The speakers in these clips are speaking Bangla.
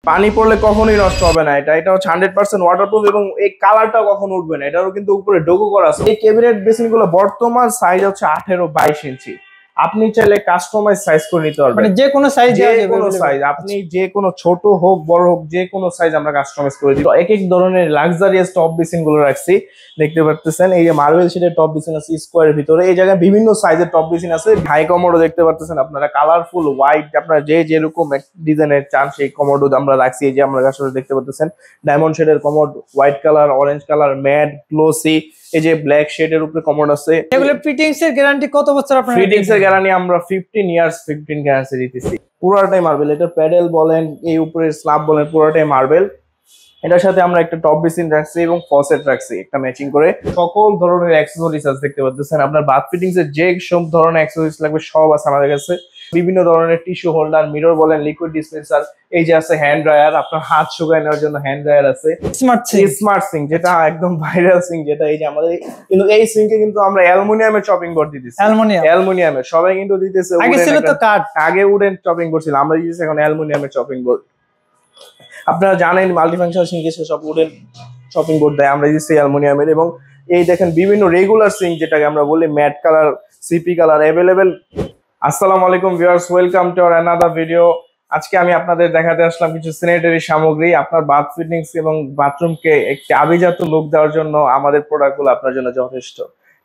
পানি পড়লে কখনোই নষ্ট হবে না। এটা হচ্ছে 100% ওয়াটারপ্রুফ এবং এই কালারটা কখনো উঠবে না। এটারও কিন্তু উপরে ডোগো করা আছে। এই ক্যাবিনেট বেসিন গুলো বর্তমান সাইজ হচ্ছে 18-22 ইঞ্চি। আপনি চাইলে কাস্টমাইজ সাইজ করে নিতে পারবেন, মানে যে কোনো সাইজ আপনি যে কোনো ছোট হোক বড় হোক যে কোনো সাইজ আমরা কাস্টমাইজ করে দিব। এক এক ধরনের লাক্সারিয়াস টপ বেসিন গুলো রাখছি, দেখতে পাচ্ছেন। এই যে মার্বেল শেডের টপ বেসিন আছে স্কোয়ারের ভিতরে, এই জায়গায় বিভিন্ন সাইজের টপ বেসিন আছে। হাই কমোডো দেখতে পাচ্ছেন আপনারা, কালারফুল হোয়াইট, আপনারা যে যেরকম ডিজাইনের চান সেই কমোডো আমরা রাখছি। এই যে আমরা কাছে দেখতে পাচ্ছেন ডায়মন্ড শেডের commode, white colour, orange colour, matte, glossy, এই যে ব্ল্যাক শেডের উপরে কমোড আছে। এগুলো ফিটিংস এর গ্যারান্টি কত বছর আপনারা? ফিটিংস এর গ্যারান্টি আমরা 15 ইয়ার্স 15 গ্যারান্টি দিতেছি। পুরোটাই মার্বেল, এটা প্যাডেল বলেন, এই উপরের স্ল্যাব বলেন, পুরোটাই মার্বেল। এটার সাথে আমরা একটা টপ বেসিন রাখছি এবং ফসেট রাখছি একটা ম্যাচিং করে। সকল ধরনের অ্যাক্সেসরিজ আছে দেখতে পাচ্ছেন। আপনার বাথ ফিটিংস এর যে সব ধরনের অ্যাক্সেসরিজ লাগবে সব আছে আমাদের কাছে। বিভিন্ন ধরনের টিস্যু হোল্ডার, মিরর বলেন, লিকুইড ডিসপেন্সার, এই যে আছে হ্যান্ড ড্রায়ার, আপনার হাত শুকায় নেওয়ার জন্য হ্যান্ড ড্রায়ার আছে। স্মার্ট সিঙ্ক যেটা একদম ভাইরাল সিঙ্ক, যেটা এই যে আমাদের কিন্তু এই সিঙ্কে কিন্তু আমরা অ্যালুমিনিয়ামের চপিং বোর্ড দিতেছি। অ্যালুমিনিয়ামের সবাই কিন্তু দিতেছে, আগে ছিল তো কাঠ, আগে উডেন চপিং বোর্ড ছিল, আমরা দিতেছি এখন অ্যালুমিনিয়ামের চপিং বোর্ড। আপনারা জানেন মাল্টিফাংশনাল সিঙ্কে সব উডেন চপিং বোর্ড দেয়, আমরা দিচ্ছি অ্যালুমিনিয়ামের। এবং এই দেখেন বিভিন্ন রেগুলার সিঙ্ক যেটাকে আমরা বলি matte colour, CP colour available. আসসালামু আলাইকুম viewers, welcome to our another video. আজকে আমি আপনাদের দেখাতে আসলাম কিছু স্যানিটারি সামগ্রী। আপনার বাথ ফিটিংস এবং বাথরুমকে একটি আভিজাত লুক দেওয়ার জন্য আমাদের প্রোডাক্টগুলো আপনার জন্য যথেষ্ট।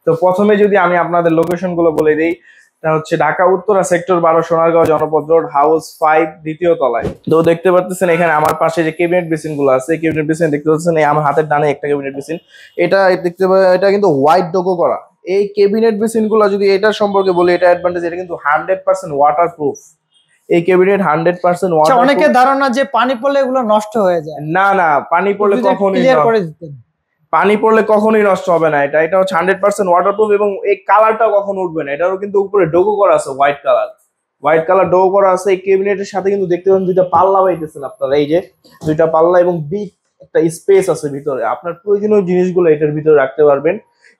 তো প্রথমে যদি আমি আপনাদের লোকেশনগুলো বলে দিই, এটা হচ্ছে ঢাকা উত্তরা সেক্টর 12 সোনারগাঁও জনপদ রোড, হাউস 5, দ্বিতীয় তলায়। তো দেখতে পাচ্ছেন এখানে আমার পাশে যে ক্যাবিনেট বেসিন গুলো আছে, ক্যাবিনেট বেসিন দেখতে পাচ্ছেন এই আমার হাতের ডানে একটা ক্যাবিনেট বেসিন। এটা দেখতে এটা কিন্তু হোয়াইট ডোগো করা। এই ক্যাবিনেট বেসিন গুলো যদি এটার সম্পর্কে বলি, এটা অ্যাডভান্টেজ, এটা কিন্তু 100% ওয়াটারপ্রুফ। এই ক্যাবিনেট 100% ওয়াটারপ্রুফ। অনেকে ধারণা যে পানি পড়লে এগুলো নষ্ট হয়ে যায়। না না, পানি পড়লে কখনোই নষ্ট হবে না। এটা হচ্ছে 100% ওয়াটারপ্রুফ এবং এই কালারটা কখনো উঠবে না। এটারও কিন্তু উপরে ডোগো করা আছে, হোয়াইট কালার ডোগো করা আছে। এই ক্যাবিনেটের সাথে কিন্তু দেখতে পাচ্ছেন দুইটা পাল্লা পাইতেছেন আপনারা, এই যে দুইটা পাল্লা এবং বিগ একটা স্পেস আছে ভিতরে। আপনার প্রয়োজনীয় জিনিসগুলো এটার ভিতরে রাখতে পারবেন।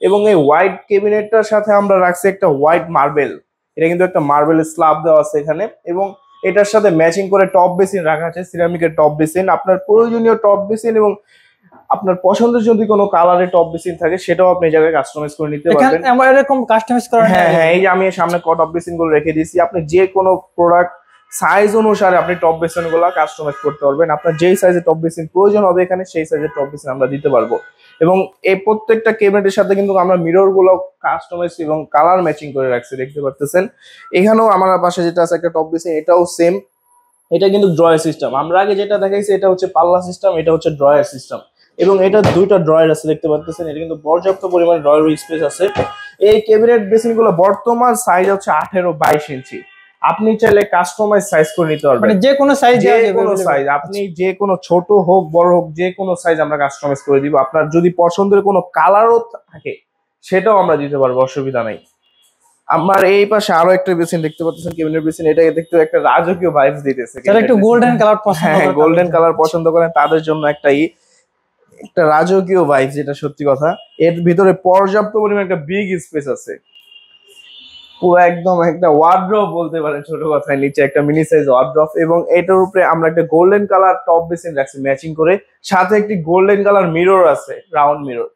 এবং এই হোয়াইট ক্যাবিনেটটার সাথে আমরা রাখছি একটা হোয়াইট মার্বেল, এটা কিন্তু একটা মার্বেলের স্ল্যাব দেওয়া আছে এখানে। এবং এটার সাথে ম্যাচিং করে টপ বেসিন রাখা আছে, সিরামিকের টপ বেসিন। আপনার প্রয়োজনীয় টপ বেসিন এবং আপনার পছন্দের যদি কোনো কালারের টপ বেসিন থাকে সেটাও আপনি এই জায়গায় কাস্টমাইজ করে নিতে পারবেন। আমরা এরকম কাস্টমাইজ করা, হ্যাঁ, এই যে আমি সামনে টপ বেসিন গুলো রেখে দিয়েছি। আপনি যে কোনো প্রোডাক্ট সাইজ অনুসারে আপনি টপ বেসিন গুলো কাস্টমাইজ করতে পারবেন। আপনার যেই সাইজের টপ বেসিন প্রয়োজন হবে এখানে সেই সাইজের টপ বেসিন আমরা দিতে পারবো। এবং এই প্রত্যেকটা ক্যাবিনেটের সাথে কিন্তু আমরা মিরর গুলো কাস্টমাইজ এবং কালার ম্যাচিং করে রাখছি, দেখতে পাচ্ছেন। এখানেও আমার পাশে যেটা আছে একটা টপ বেসিন, এটাও সেম। এটা কিন্তু ড্রয়ার সিস্টেম। আমরা আগে যেটা দেখাইছি এটা হচ্ছে পাল্লা সিস্টেম, এটা হচ্ছে ড্রয়ার সিস্টেম। এবং এটা দুইটা ড্রয়ার আছে, দেখতে পাচ্ছেন। এটা কিন্তু পর্যাপ্ত পরিমাণে ড্রয়ার স্পেস আছে। এই ক্যাবিনেট বেসিন গুলো বর্তমান সাইজ হচ্ছে 18-22 ইঞ্চি। আপনি চাইলে কাস্টমাইজ সাইজ করে নিতে পারবেন, মানে যে কোনো সাইজ, আপনি যে কোনো ছোট হোক বড় হোক যে কোনো সাইজ আমরা কাস্টমাইজ করে দিব। আপনার যদি পছন্দের কোনো কালারও থাকে সেটাও আমরা দিতে পারবো, অসুবিধা নাই। আমার এই পাশে আরো একটা বেসিন দেখতে পাচ্ছেন, ক্যাবিনেট বেসিন। এটা দেখতে একটা রাজকীয় ভাইবস দিতেছে। যারা একটু গোল্ডেন কালার পছন্দ করেন, গোল্ডেন কালার পছন্দ করেন তাদের জন্য একটা রাজকীয় ভাইবস, যেটা সত্যি কথা। এর ভিতরে পর্যাপ্ত পরিমাণে একটা বিগ স্পেস আছে, পুরো একদম একটা ওয়ার্ড্রপ বলতে পারেন ছোট কথায়। নিচে একটা মিনি সাইজ ওয়ার্ড্রপ এবং এটার উপরে আমরা একটা গোল্ডেন কালার টপ বেসিন রাখছি ম্যাচিং করে, সাথে একটি গোল্ডেন কালার মিরর আছে, রাউন্ড মিরর।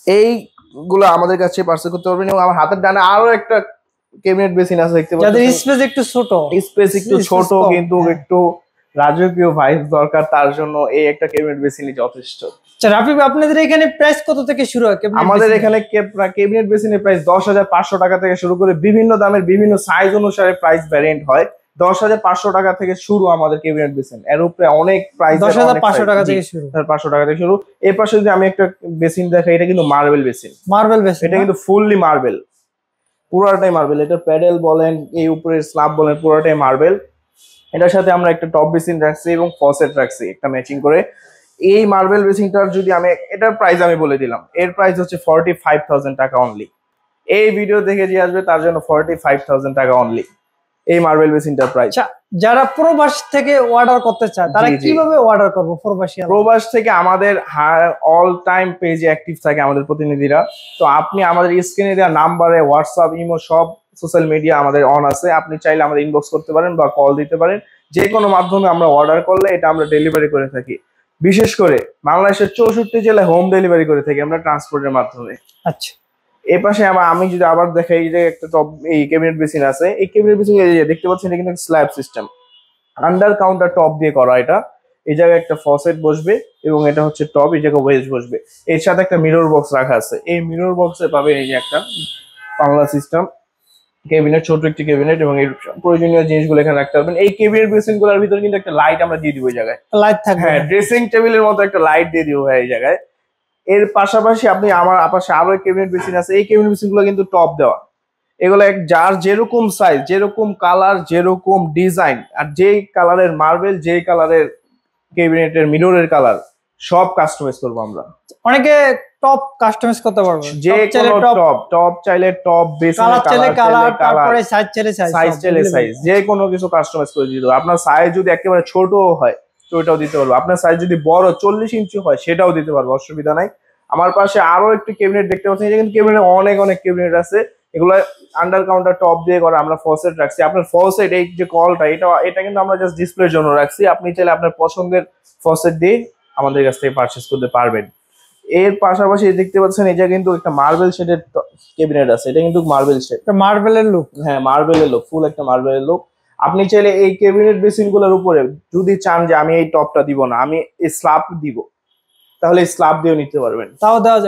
এইগুলো আমাদের কাছে পার্সেল করতে পারবেন। এবং আমার হাতের ডানে আরো একটা ক্যাবিনেট বেসিন আছে, দেখতে পাচ্ছেন। যাদের স্পেস একটু ছোট কিন্তু একটু রাজকীয় ভাইবস দরকার, তার জন্য এই একটা ক্যাবিনেট বেসিনই যথেষ্ট। রাফিব, আপনাদের এখানে প্রাইস কত থেকে শুরু হয়? আমাদের এখানে ক্যাবিনেট বেসিনের প্রাইস 10,500 টাকা থেকে শুরু করে বিভিন্ন দামের বিভিন্ন সাইজ অনুসারে প্রাইস ভ্যারিয়েন্ট হয়। 10,500 টাকা থেকে শুরু আমাদের ক্যাবিনেট বেসিন। এর উপরে অনেক প্রাইস, 10,500 টাকা থেকে শুরু। 500 টাকা থেকে শুরু। এর পাশে যদি আমি একটা বেসিন দেখাই, এটা কিন্তু মার্বেল বেসিন। এটা কিন্তু ফুললি মার্বেল, পুরোটাই মার্বেল। এটা প্যাডেল বলেন, এই উপরের স্ল্যাব বলেন, পুরোটাই মার্বেল। এটার সাথে আমরা একটা টপ বেসিন রাখছি এবং ফসেট রাখছি একটা ম্যাচিং করে। এই মার্বেল বেসিনটার যদি আমি এটার প্রাইস আমি বলে দিলাম, এর প্রাইস হচ্ছে 45,000 টাকা অনলি। এই ভিডিও দেখে যে আসবে তার জন্য 45,000 টাকা অনলি এই মার্বেল বেসিনটার প্রাইস। যারা প্রবাস থেকে অর্ডার করতে চায় তারা কিভাবে অর্ডার করবে? প্রবাস থেকে আমাদের অল টাইম পেজে অ্যাক্টিভ থাকে আমাদের প্রতিনিধিরা। তো আপনি আমাদের স্ক্রিনে দেওয়া নাম্বারে হোয়াটসঅ্যাপ, ইমো সব সোশ্যাল মিডিয়া আমাদের অন আছে। আপনি চাইলে আমাদের ইনবক্স করতে পারেন বা কল দিতে পারেন। যে কোনো মাধ্যমে আমরা অর্ডার করলে এটা আমরা ডেলিভারি করে থাকি। বিশেষ করে বাংলাদেশের 64 জেলায় হোম ডেলিভারি করে থাকি আমরা ট্রান্সপোর্টের মাধ্যমে। আচ্ছা, এই পাশে আমি যদি আবার দেখাই, এই যে একটা টপ এই ক্যাবিনেট বেসিন আছে, এই ক্যাবিনেট বেসিন দেখতে পাচ্ছেন এটা কিন্তু slab system, under counter top দিয়ে করা। এটা এই জায়গায় একটা ফসেট বসবে এবং এটা হচ্ছে টপ, এই জায়গায় ওয়েজ বসবে। এর সাথে একটা মিরর বক্স রাখা আছে। এই মিরর বক্সে পাবে এই যে একটা বাংলা সিস্টেম ক্যাবিনেট, ছোট একটি ক্যাবিনেট, এবং এর প্রয়োজনীয় জিনিসগুলো এখানে রাখতে পারবেন। এই ক্যাবিনেট বেসিন গুলোর ভিতরে কিন্তু একটা লাইট আমরা দিয়ে দিব এই জায়গায়, লাইট থাকবে। হ্যাঁ, ড্রেসিং টেবিলের মতো একটা লাইট দিয়ে দিব এই জায়গায়। এর পাশাপাশি আপনি আমার পাশে আরো ক্যাবিনেট বেসিন আছে, এই ক্যাবিনেট বেসিন গুলো কিন্তু টপ দেওয়া। এগুলো যার যেরকম সাইজ, যেরকম কালার, যেরকম ডিজাইন, আর যেই কালারের মার্বেল, যেই কালারের ক্যাবিনেটের মিররের কালার, সব কাস্টমাইজ করবো আমরা। অনেকে টপ কাস্টমাইজ করতে পারবে, যে কোনো টপ চাইলে টপ, বেসিন কালার চাইলে কালার, তারপরে সাইজ চাইলে সাইজ চাইলে সাইজ, যে কোনো কিছু কাস্টমাইজ করে দিতে হবে। আপনার সাইজ যদি একেবারে ছোট হয় তো ওটাও দিতে পারবো, আপনার সাইজ যদি বড় 40 ইঞ্চি হয় সেটাও দিতে পারবো, অসুবিধা নাই। আমার পাশে আরো একটি ক্যাবিনেট দেখতে পাচ্ছেন, এটা কিন্তু ক্যাবিনেট অনেক ক্যাবিনেট আছে। এগুলো আন্ডার কাউন্টার টপ দিয়ে করা। আমরা ফসেট রাখছি, আপনার ফসেট এই যে কলটা, এটা কিন্তু আমরা জাস্ট ডিসপ্লের জন্য রাখছি। আপনি চাইলে আপনার পছন্দের ফসেট দিয়ে আমাদের কাছ থেকে পারচেজ করতে পারবেন। এর পাশাপাশি দেখতে পাচ্ছেন এটা কিন্তু একটা মার্বেল শেডের ক্যাবিনেট আছে, এটা কিন্তু মার্বেল শেড, মার্বেলের লুক, হ্যাঁ মার্বেলের লুক, ফুল একটা মার্বেলের লুক। আপনি চাইলে এই ক্যাবিনেট বেসিন গুলোর উপরে যদি চান যে আমি এই টপটা দিব না, আমি এই স্ল্যাব দিব, তাহলে স্ল্যাব দিয়েও নিতে পারবেন, তাও দেওয়া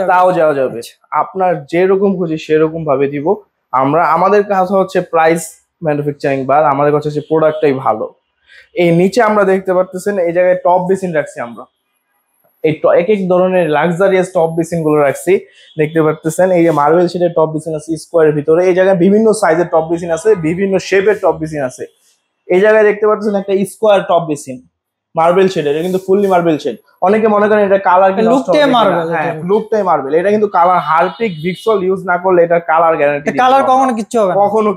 যাবে। আপনার যেরকম খুশি সেরকম ভাবে দিব আমরা। আমাদের কাজ হচ্ছে প্রাইস ম্যানুফ্যাকচারিং, বা আমাদের কাছে হচ্ছে প্রোডাক্টটাই ভালো। এই নিচে আমরা দেখতে পারতেছেন এই জায়গায় টপ বেসিন রাখছি আমরা, এই এক এক ধরনের লাক্সারিয়াস টপ বেসিন গুলো রাখছি। দেখতে পারতেছেন এই যে মার্বেল শেডের টপ বেসিন আছে স্কোয়ারের ভিতরে, এই জায়গায় বিভিন্ন সাইজের টপ বেসিন আছে, বিভিন্ন শেপের টপ বেসিন আছে। এই জায়গায় দেখতে পাচ্ছেন একটা square top basin marble shade, এটা কিন্তু ফুললি মার্বেল শেড। অনেকে মনে করেন এটা কালার, লুকটাই মার্বেল, হ্যাঁ লুকটাই মার্বেল, এটা কিন্তু কালার হারপিক ভিক্সল ইউজ না করলে এটা কালার গ্যারান্টি, কালার কখনো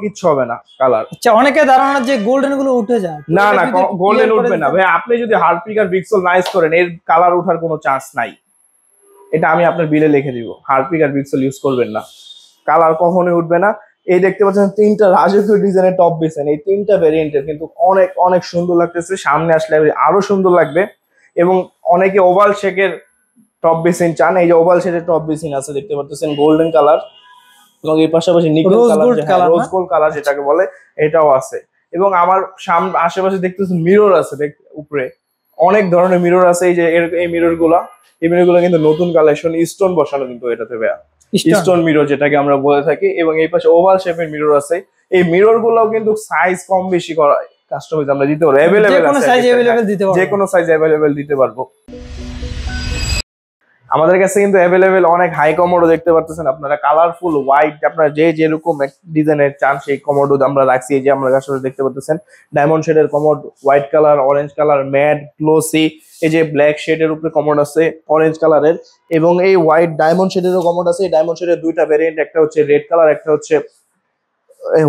কিচ্ছু হবে না কালার। আচ্ছা, অনেকে ধারণা যে গোল্ডেন গুলো উঠে যায়, না গোল্ডেন উঠবে না ভাই। আপনি যদি হারপিক আর ভিক্সল নাইস করেন এর কালার ওঠার কোনো চান্স নাই, এটা আমি আপনার বিলে লিখে দিব। হারপিক আর ভিক্সল ইউজ করবেন না, কালার কখনোই উঠবে না। এই দেখতে পাচ্ছেন তিনটা রাজকীয় ডিজাইনের টপ বেসিন, এই তিনটা ভেরিয়েন্টের কিন্তু অনেক সুন্দর লাগতেছে, সামনে আসলে আরো সুন্দর লাগবে। এবং অনেকে ওভাল শেকের টপ বেসিন চান, এই যে ওভাল শেকের টপ বেসিন আছে দেখতে পাচ্ছেন গোল্ডেন কালার, এবং এর পাশাপাশি nickel colour, rose gold colour যেটাকে বলে, এটাও আছে। এবং আমার আশেপাশে দেখতেছেন মিরর আছে, উপরে অনেক ধরনের মিরর আছে। এই যে এই মিরর গুলো কিন্তু নতুন কালেকশন, স্টোন বসানো কিন্তু এটাতে ভাইয়া, স্টোন মিরর যেটাকে আমরা বলে থাকি। এবং এই পাশে ওভাল শেপের মিরর আছে। এই মিরর গুলোও কিন্তু সাইজ কম বেশি করা কাস্টমাইজ আমরা দিতে পারবো, যে কোনো সাইজ অ্যাভেলেবেল দিতে পারবো। আমাদের কাছে কিন্তু অ্যাভেলেবেল অনেক হাই কমোডো দেখতে পাচ্ছেন আপনারা, কালারফুল হোয়াইট, আপনারা যেরকম ডিজাইনের চান সেই কমোডো আমরা রাখছি। এই যে আমরা কাছে দেখতে পাচ্ছেন ডায়মন্ড শেডের commode, white colour, orange colour, matte, glossy, এই যে ব্ল্যাক শেডের উপরে কমোড আছে অরেঞ্জ কালারের, এবং এই হোয়াইট ডায়মন্ড শেডেরও কমোড আছে। এই ডায়মন্ড শেডের দুইটা ভেরিয়েন্ট, একটা হচ্ছে রেড কালার, একটা হচ্ছে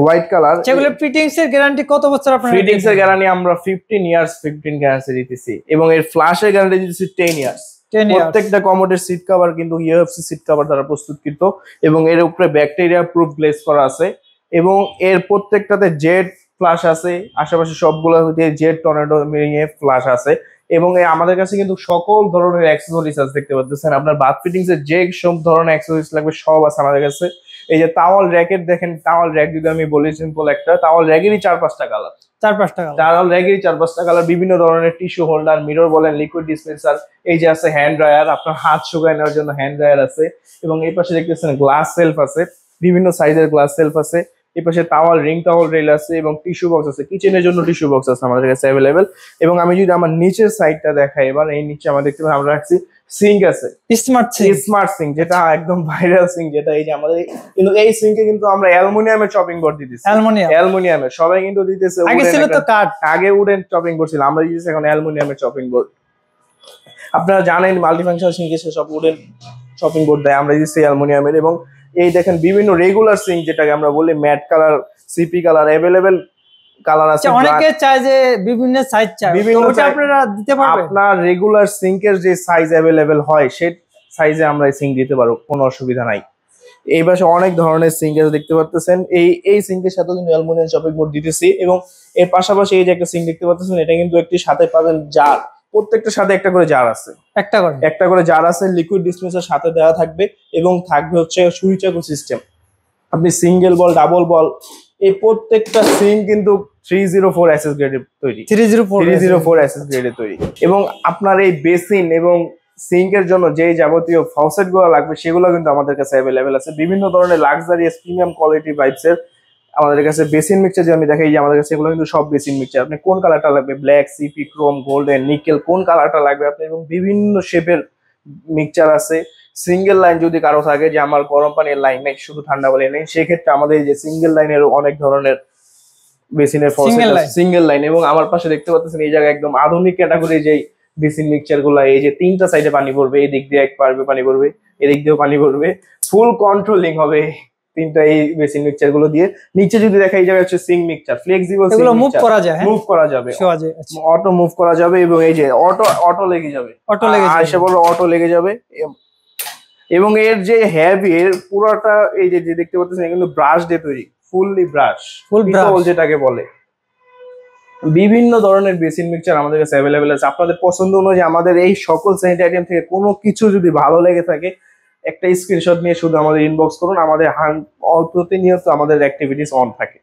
হোয়াইট কালার। যেগুলো ফিটিংস এর গ্যারান্টি কত বছর আপনারা? ফিটিংস এর গ্যারান্টি আমরা 15 ইয়ার্স 15 গ্যারান্টি দিতেছি, এবং এর ফ্ল্যাশের গ্যারান্টি দিতেছি 10 ইয়ার্স। প্রত্যেকটা কমোডের সিট কভার কিন্তু ইউএফসি সিট কভার দ্বারা প্রস্তুতকৃত, এবং এর উপরে ব্যাকটেরিয়া প্রুফ গ্লেজ করা আছে, এবং এর প্রত্যেকটাতে জেড ফ্ল্যাশ আছে, আশেপাশে সবগুলো জেড টর্নেডো মিলিয়ে ফ্ল্যাশ আছে। এবং আমাদের কাছে কিন্তু সকল ধরনের অ্যাক্সেসরিজ আছে, দেখতে পাচ্ছেন আপনার বাথ ফিটিংস এর যে সব ধরনের অ্যাক্সেসরিজ লাগবে সব আছে আমাদের কাছে। এই যে টাওয়াল র্যাকেট দেখেন, টাওয়াল র্যাক যদি আমি বলি সিম্পল একটা টাওয়াল র্যাকেরই 4-5টা কালার, টাওয়াল র্যাকেরই 4-5টা কালার, বিভিন্ন ধরনের টিস্যু হোল্ডার, মিরর বলেন, লিকুইড ডিসপেন্সার, এই যে আছে হ্যান্ড ড্রায়ার, আপনার হাত শুকায় নেওয়ার জন্য হ্যান্ড ড্রায়ার আছে। এবং এই পাশে দেখতেছেন গ্লাস সেলফ আছে, বিভিন্ন সাইজের গ্লাস সেলফ আছে। এই পাশে টাওয়াল রিং টাওয়াল রেল আছে, এবং টিস্যু বক্স আছে, কিচেনের জন্য টিস্যু বক্স আছে আমাদের কাছে অ্যাভেলেবেল। এবং আমি যদি আমার নিচের সাইডটা দেখাই, এবার এই নিচে আমরা দেখতে পাই আমরা রাখছি সিঙ্ক আছে, স্মার্ট সিঙ্ক, যেটা একদম ভাইরাল সিঙ্ক, যেটা এই যে আমাদের কিন্তু এই সিঙ্কে কিন্তু আমরা অ্যালুমিনিয়ামের চপিং বোর্ড দিতেছি, অ্যালুমিনিয়ামের, সবাই কিন্তু দিতেছে, আগে উডেন চপিং বোর্ড ছিল, আমরা দিতেছি এখন অ্যালুমিনিয়ামের চপিং বোর্ড। আপনারা জানেন মাল্টিফাংশনাল সিঙ্কে সব উডেন চপিং বোর্ড দেয়, আমরা দিতেছি অ্যালুমিনিয়ামের। এবং এই দেখেন বিভিন্ন রেগুলার সিঙ্ক যেটাকে আমরা বলি matte colour, CP colour, available colour আছে। অনেকে চায় যে বিভিন্ন সাইজ চায়, ওটা আপনারা দিতে পারবেন। আপনার রেগুলার সিঙ্কের যে সাইজ অ্যাভেলেবেল হয় সেই সাইজে আমরা এই সিঙ্ক দিতে পারবো, কোনো অসুবিধা নাই। এই পাশে অনেক ধরনের সিঙ্ক দেখতে পাচ্ছেন, এই সিঙ্কের সাথে কিন্তু অ্যালুমিনিয়াম শপিং বোর্ড দিতেছি, এবং এর পাশাপাশি এই যে একটা সিঙ্ক দেখতে পাচ্ছেন, এটা কিন্তু একটি সাথে পাবেন জার, প্রত্যেকটার সাথে একটা করে জার আছে, একটা করে জার আছে, লিকুইড ডিসপেন্সার সাথে দেওয়া থাকবে, এবং থাকবে হচ্ছে সুইচ চাকু সিস্টেম। আপনি সিঙ্গেল বল, ডাবল বল, এই প্রত্যেকটা সিঙ্ক কিন্তু 304 এসএস গ্রেডের তৈরি, 304 এসএস গ্রেডের তৈরি। এবং আপনার এই বেসিন এবং সিঙ্কের জন্য যে যাবতীয় ফসেট গুলো লাগবে সেগুলো কিন্তু আমাদের কাছে অ্যাভেলেবেল আছে। বিভিন্ন ধরনের লাক্সারিয়াস প্রিমিয়াম কোয়ালিটি ভাইবস এর আমাদের কাছে বেসিন মিক্সচার, যে আমি দেখাই যে আমাদের কাছে এগুলো কিন্তু সব বেসিন মিক্সচার। আপনি কোন কালারটা লাগবে, black, CP, Chrome, golden, nickel, কোন কালারটা লাগবে আপনি, এবং বিভিন্ন শেপের মিক্সচার আছে। সিঙ্গেল লাইন যদি কারো থাকে যে আমার গরম পানির লাইন নেই, শুধু ঠান্ডা পানি নেই, সেক্ষেত্রে আমাদের এই যে সিঙ্গেল লাইনের অনেক ধরনের বেসিনের ফসেট আছে, সিঙ্গেল লাইন। এবং আমার পাশে দেখতে পাচ্ছেন এই জায়গায় একদম আধুনিক ক্যাটাগরি যেই বেসিন মিক্সচার গুলা, এই যে তিনটা সাইডে পানি পড়বে, এই দিক দিয়ে পারবে পানি পড়বে, এদিক দিয়েও পানি পড়বে, ফুল কন্ট্রোলিং হবে তিনটা এই বেসিন মিক্সচার গুলো দিয়ে। নিচে যদি দেখা এই জায়গায় হচ্ছে সিঙ্ক মিক্সচার, ফ্লেক্সিবল, এগুলো মুভ করা যায়, মুভ করা যাবে, অটো মুভ করা যাবে, এবং এই যে অটো লেগে যাবে, আয়সা বলো অটো লেগে যাবে। এবং এর যে হেভি, এর পুরোটা এই যে দেখতে পাচ্ছেন কিন্তু ব্রাশ দিয়ে তৈরি, ফুললি ব্রাশ, ফুল যেটাকে বলে। বিভিন্ন ধরনের বেসিন মিক্সচার আমাদের কাছে অ্যাভেলেবেল আছে। আপনাদের পছন্দ অনুযায়ী আমাদের এই সকল স্যানিটারি আইটেম থেকে কোনো কিছু যদি ভালো লেগে থাকে, একটা স্ক্রিনশট নিয়ে শুধু আমাদের ইনবক্স করুন। আমাদের প্রতিনিয়ত আমাদের অ্যাক্টিভিটিস অন থাকে।